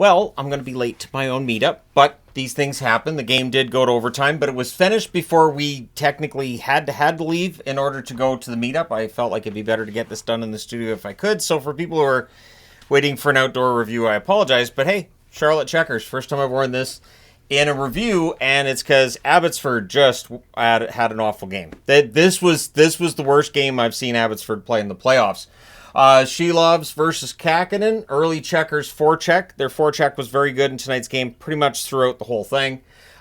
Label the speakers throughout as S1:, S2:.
S1: Well, I'm going to be late to my own meetup, but these things happen. The game did go to overtime, but it was finished before we technically had to leave in order to go to the meetup. I felt like it'd be better to get this done in the studio if I could. So for people who are waiting for an outdoor review, I apologize. But hey, Charlotte Checkers, first time I've worn this in a review, and it's because Abbotsford just had an awful game. This was the worst game I've seen Abbotsford play in the playoffs. She Loves versus Kakinen. Early Checkers forecheck. Their forecheck was very good in tonight's game, pretty much throughout the whole thing.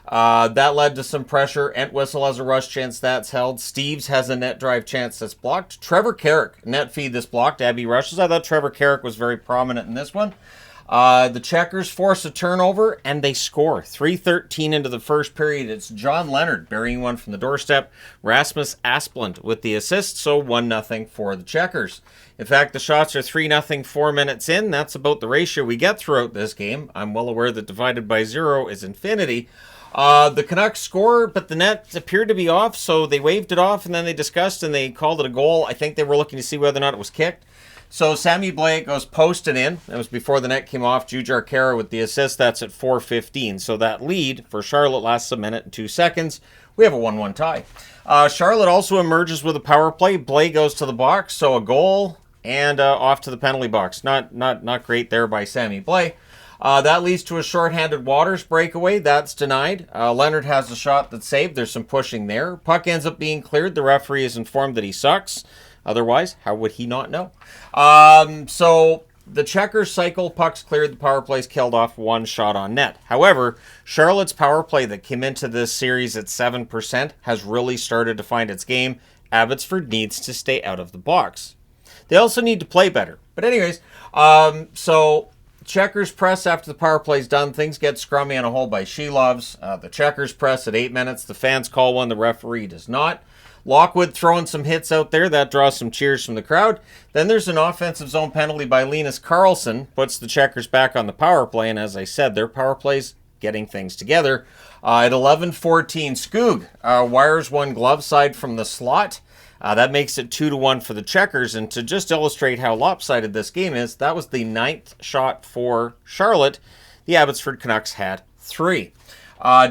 S1: That led to some pressure. Entwistle has a rush chance that's held. Steves has a net drive chance that's blocked. Trevor Carrick, net feed that's blocked. Abby rushes. I thought Trevor Carrick was very prominent in this one. The Checkers force a turnover, and they score. 3:13 into the first period. It's John Leonard burying one from the doorstep. Rasmus Asplund with the assist, so 1-0 for the Checkers. In fact, the shots are 3-0 4 minutes in. That's about the ratio we get throughout this game. I'm well aware that divided by 0 is infinity. The Canucks score, but the net appeared to be off, so they waved it off, and then they discussed, and they called it a goal. I think they were looking to see whether or not it was kicked. So Sammy Blaine goes posted in. That was before the net came off. Jujhar Khaira with the assist. That's at 4:15. So that lead for Charlotte lasts a minute and 2 seconds. We have a 1-1 tie. Charlotte also emerges with a power play. Blaine goes to the box, so a goal and off to the penalty box. Not great there by Sammy Blaine. That leads to a shorthanded Waters breakaway. That's denied. Leonard has a shot that's saved. There's some pushing there. Puck ends up being cleared. The referee is informed that he sucks. Otherwise, how would he not know? So the Checkers cycle, pucks cleared, the power play's killed off, one shot on net. However, Charlotte's power play that came into this series at 7% has really started to find its game. Abbotsford needs to stay out of the box. They also need to play better. But anyways, so Checkers press after the power play's done. Things get scrummy on a hole by She Loves. The Checkers press at 8 minutes. The fans call one. The referee does not. Lockwood throwing some hits out there. That draws some cheers from the crowd. Then there's an offensive zone penalty by Linus Karlsson. Puts the Checkers back on the power play. And as I said, their power play's getting things together. At 11:14, Skoog wires one glove side from the slot. That makes it 2-1 for the Checkers. And to just illustrate how lopsided this game is, that was the 9th shot for Charlotte. The Abbotsford Canucks had 3.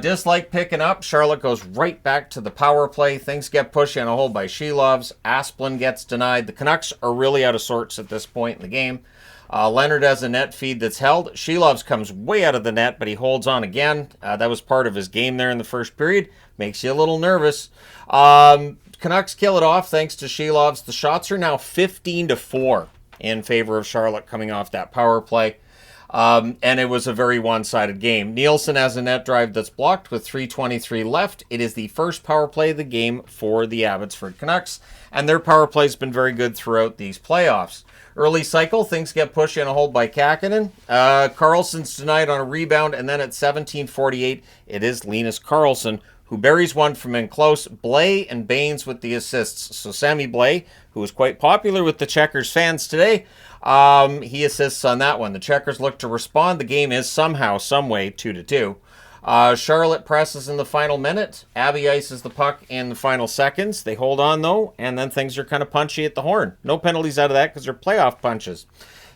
S1: Dislike picking up. Charlotte goes right back to the power play. Things get pushy on a hole by She Loves. Asplund gets denied. The Canucks are really out of sorts at this point in the game. Leonard has a net feed that's held. She Loves comes way out of the net, but he holds on again. That was part of his game there in the first period. Makes you a little nervous. Canucks kill it off thanks to She Loves. The shots are now 15-4 in favor of Charlotte coming off that power play. And it was a very one-sided game. Nielsen has a net drive that's blocked with 3:23 left. It is the first power play of the game for the Abbotsford Canucks, and their power play has been very good throughout these playoffs. Early cycle, things get pushed in a hold by Kakinen. Karlsson's denied on a rebound, and then at 17:48, it is Linus Karlsson who buries one from in close. Blais and Baines with the assists. So Sammy Blais, who was quite popular with the Checkers fans today, he assists on that one. The Checkers look to respond. The game is somehow, someway, 2-2. Charlotte presses in the final minute. Abby ices the puck in the final seconds. They hold on, though, and then things are kind of punchy at the horn. No penalties out of that because they're playoff punches.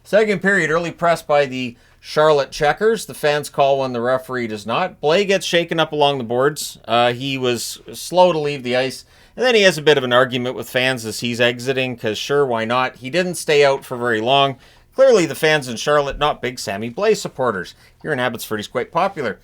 S1: Second period, early press by the Charlotte Checkers. The fans call one, the referee does not. Blais gets shaken up along the boards. He was slow to leave the ice. And then he has a bit of an argument with fans as he's exiting, because sure, why not? He didn't stay out for very long. Clearly, the fans in Charlotte, not big Sammy Blais supporters. Here in Abbotsford, he's quite popular.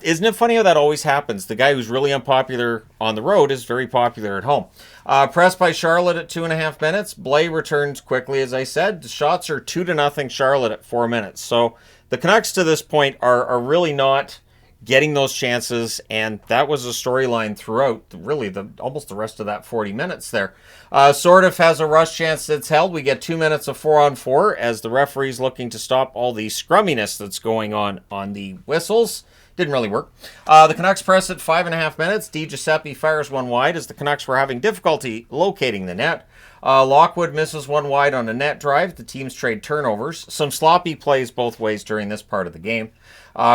S1: Isn't it funny how that always happens? The guy who's really unpopular on the road is very popular at home. Pressed by Charlotte at 2.5 minutes. Blais returns quickly, as I said. The shots are 2-0 Charlotte at 4 minutes. So the Canucks to this point are really not getting those chances, and that was a storyline throughout, really, almost the rest of that 40 minutes there. Sordiff has a rush chance that's held. We get 2 minutes of 4-on-4 as the referee's looking to stop all the scrumminess that's going on the whistles. Didn't really work. The Canucks press at 5.5 minutes. Di Giuseppe fires one wide as the Canucks were having difficulty locating the net. Lockwood misses one wide on a net drive. The teams trade turnovers. Some sloppy plays both ways during this part of the game.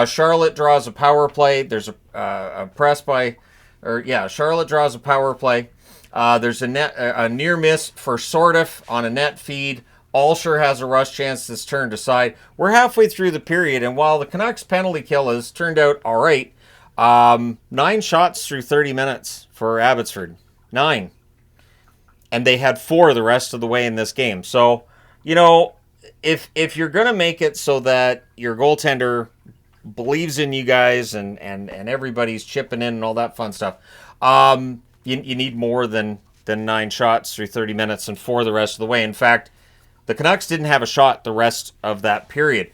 S1: Charlotte draws a power play. There's a press by, Charlotte draws a power play. There's a near miss for Sordiff on a net feed. Alsher has a rush chance that's turned aside. We're halfway through the period, and while the Canucks penalty kill has turned out all right, 9 shots through 30 minutes for Abbotsford. 9. And they had 4 the rest of the way in this game. So, if you're going to make it so that your goaltender believes in you guys and everybody's chipping in and all that fun stuff, you need more than 9 shots through 30 minutes and 4 the rest of the way. In fact, the Canucks didn't have a shot the rest of that period.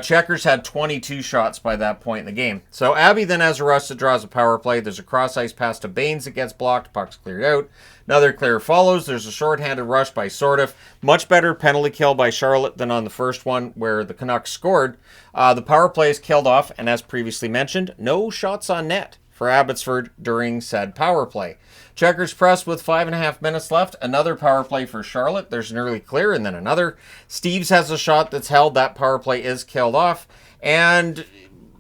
S1: Checkers had 22 shots by that point in the game. So Abby then has a rush that draws a power play. There's a cross-ice pass to Baines that gets blocked. Puck's cleared out. Another clear follows. There's a shorthanded rush by Sordiff. Much better penalty kill by Charlotte than on the first one where the Canucks scored. The power play is killed off, and as previously mentioned, no shots on net for Abbotsford during said power play. Checkers press with 5.5 minutes left. Another power play for Charlotte. There's an early clear and then another. Steves has a shot that's held. That power play is killed off. And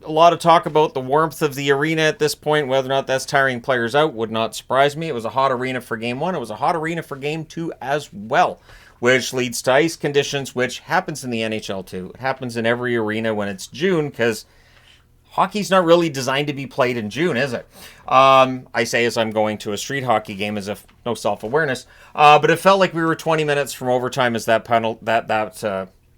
S1: a lot of talk about the warmth of the arena at this point. Whether or not that's tiring players out would not surprise me. It was a hot arena for Game 1. It was a hot arena for Game 2 as well, which leads to ice conditions, which happens in the NHL too. It happens in every arena when it's June because hockey's not really designed to be played in June, is it? I say as I'm going to a street hockey game as if no self-awareness. But it felt like we were 20 minutes from overtime as that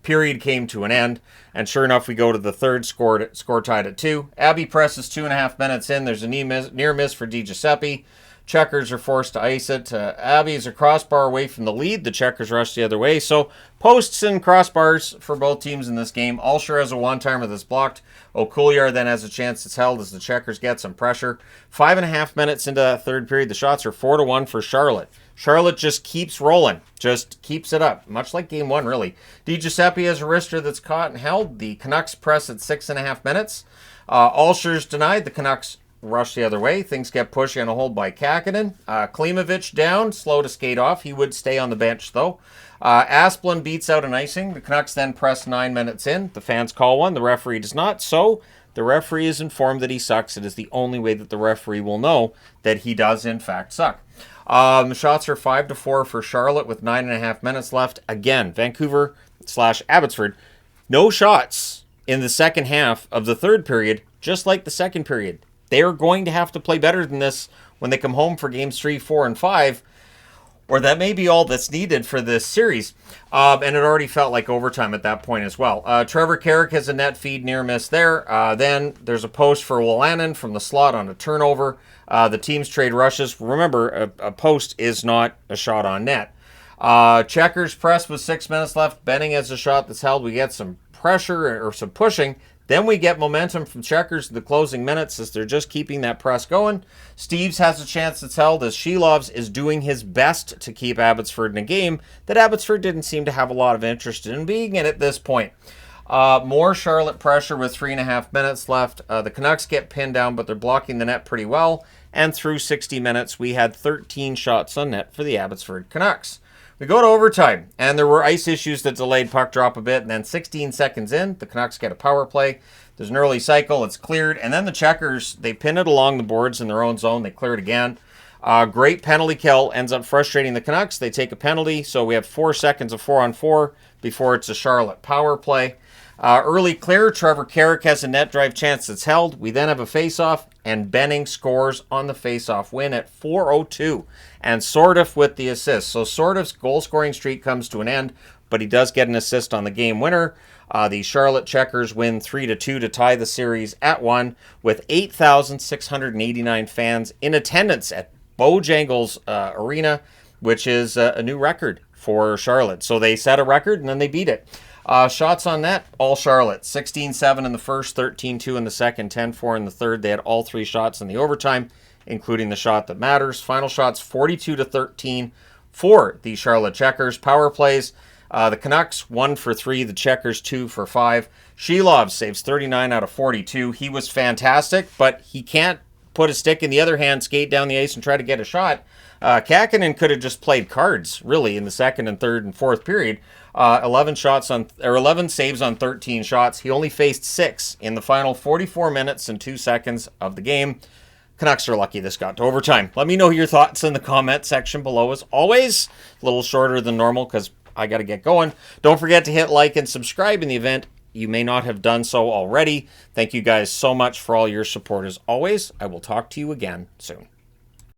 S1: period came to an end. And sure enough, we go to the third, score tied at 2. Abby presses 2.5 minutes in. There's a near miss for DiGiuseppe. Checkers are forced to ice it. Abby is a crossbar away from the lead. The Checkers rush the other way. So posts and crossbars for both teams in this game. Alsher has a one-timer that's blocked. O'Coulier then has a chance that's held as the Checkers get some pressure. 5.5 minutes into that third period, the shots are 4-1 for Charlotte. Charlotte just keeps rolling, just keeps it up, much like Game 1, really. DiGiuseppe has a wrister that's caught and held. The Canucks press at 6.5 minutes. Alsher's denied. The Canucks rush the other way. Things get pushy on a hold by Kakinen. Klimovich down, slow to skate off. He would stay on the bench, though. Asplund beats out an icing. The Canucks then press 9 minutes in. The fans call one. The referee does not. So the referee is informed that he sucks. It is the only way that the referee will know that he does, in fact, suck. The shots are 5-4 for Charlotte with 9.5 minutes left. Again, Vancouver/Abbotsford. No shots in the second half of the third period, just like the second period. They are going to have to play better than this when they come home for games 3, 4, and 5, or that may be all that's needed for this series. And it already felt like overtime at that point as well. Trevor Carrick has a net feed near miss there. Then there's a post for Wolanin from the slot on a turnover. The teams trade rushes. Remember, a post is not a shot on net. Checkers press with 6 minutes left. Benning has a shot that's held. We get some pressure or some pushing. Then we get momentum from Checkers in the closing minutes as they're just keeping that press going. Steves has a chance that's held as Shelovs is doing his best to keep Abbotsford in a game that Abbotsford didn't seem to have a lot of interest in being in at this point. More Charlotte pressure with 3.5 minutes left. The Canucks get pinned down, but they're blocking the net pretty well. And through 60 minutes, we had 13 shots on net for the Abbotsford Canucks. We go to overtime, and there were ice issues that delayed puck drop a bit, and then 16 seconds in, the Canucks get a power play. There's an early cycle, it's cleared, and then the Checkers, they pin it along the boards in their own zone, they clear it again. Great penalty kill, ends up frustrating the Canucks. They take a penalty, so we have 4 seconds of 4-on-4 before it's a Charlotte power play. Early clear, Trevor Carrick has a net drive chance that's held. We then have a face-off, and Benning scores on the face-off win at 4:02. And Sordiff with the assist. So Sordiff's goal-scoring streak comes to an end, but he does get an assist on the game winner. The Charlotte Checkers win 3-2 to tie the series at 1 with 8,689 fans in attendance at Bojangles Arena, which is a new record for Charlotte. So they set a record, and then they beat it. Shots on net, all Charlotte. 16-7 in the first, 13-2 in the second, 10-4 in the third. They had all 3 shots in the overtime, including the shot that matters. Final shots, 42-13 for the Charlotte Checkers. Power plays, the Canucks 1 for 3, the Checkers 2 for 5. Shelov saves 39 out of 42. He was fantastic, but he can't put a stick in the other hand, skate down the ice, and try to get a shot. Kakinen could have just played cards, really, in the second and third and fourth period. 11 saves on 13 shots. He only faced 6 in the final 44 minutes and 2 seconds of the game. Canucks are lucky this got to overtime. Let me know your thoughts in the comment section below. As always, a little shorter than normal because I got to get going. Don't forget to hit like and subscribe in the event you may not have done so already. Thank you guys so much for all your support as always. I will talk to you again soon.